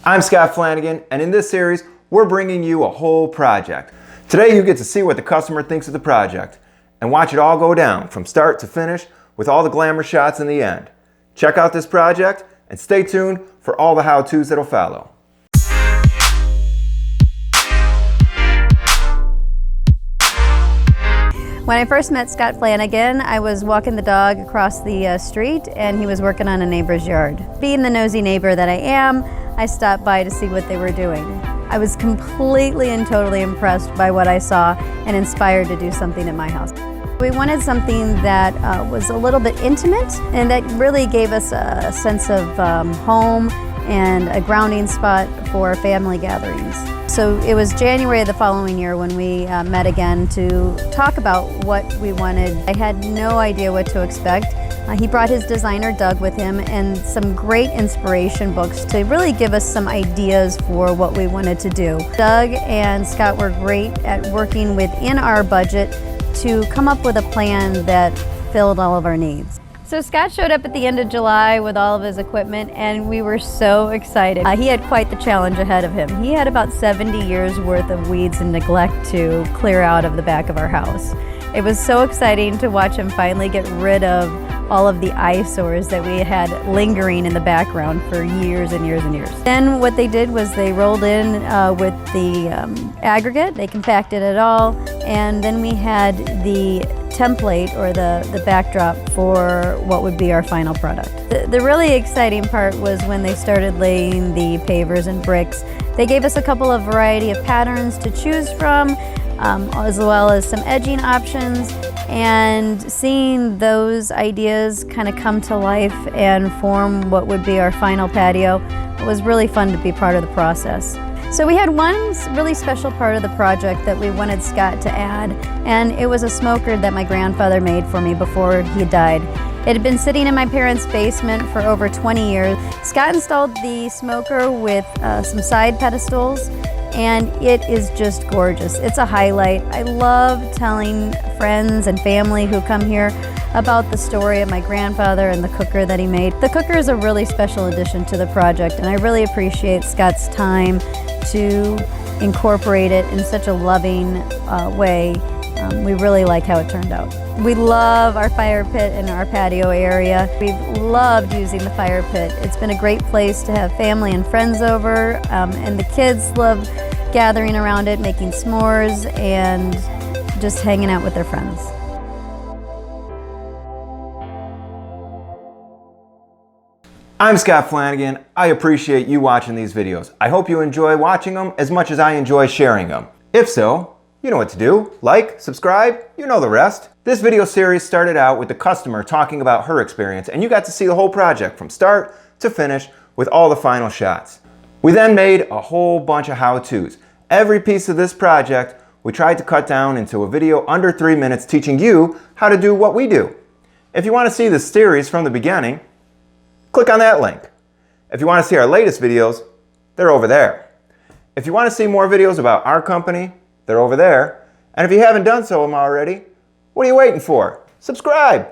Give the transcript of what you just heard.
I'm Scott Flanagan, and in this series, we're bringing you a whole project. Today, you get to see what the customer thinks of the project and watch it all go down from start to finish with all the glamour shots in the end. Check out this project and stay tuned for all the how-tos that'll follow. When I first met Scott Flanagan, I was walking the dog across the street and he was working on a neighbor's yard. Being the nosy neighbor that I am, I stopped by to see what they were doing. I was completely and totally impressed by what I saw and inspired to do something at my house. We wanted something that was a little bit intimate and that really gave us a sense of home and a grounding spot for family gatherings. So it was January of the following year when we met again to talk about what we wanted. I had no idea what to expect. He brought his designer Doug with him and some great inspiration books to really give us some ideas for what we wanted to do. Doug and Scott were great at working within our budget to come up with a plan that filled all of our needs. So Scott showed up at the end of July with all of his equipment and we were so excited. He had quite the challenge ahead of him. He had about 70 years worth of weeds and neglect to clear out of the back of our house. It was so exciting to watch him finally get rid of all of the eyesores that we had lingering in the background for years and years and years. Then what they did was they rolled in with the aggregate, they compacted it all, and then we had the template or the backdrop for what would be our final product. The really exciting part was when they started laying the pavers and bricks. They gave us a couple of variety of patterns to choose from, as well as some edging options, and seeing those ideas kind of come to life and form what would be our final patio was really fun to be part of the process. So we had one really special part of the project that we wanted Scott to add, and it was a smoker that my grandfather made for me before he died. It had been sitting in my parents' basement for over 20 years. Scott installed the smoker with some side pedestals, and it is just gorgeous. It's a highlight. I love telling friends and family who come here about the story of my grandfather and the cooker that he made. The cooker is a really special addition to the project, and I really appreciate Scott's time to incorporate it in such a loving way. We really like how it turned out. We love our fire pit in our patio area. We've loved using the fire pit. It's been a great place to have family and friends over, and the kids love gathering around it, making s'mores, and just hanging out with their friends. I'm Scott Flanagan. I appreciate you watching these videos. I hope you enjoy watching them as much as I enjoy sharing them. If so, you know what to do. Like, subscribe, you know the rest. This video series started out with the customer talking about her experience, and you got to see the whole project from start to finish with all the final shots. We then made a whole bunch of how-tos. Every piece of this project we tried to cut down into a video under 3 minutes teaching you how to do what we do. If you want to see this series from the beginning, click on that link. If you want to see our latest videos, they're over there. If you want to see more videos about our company, they're over there. And if you haven't done so already, what are you waiting for? Subscribe!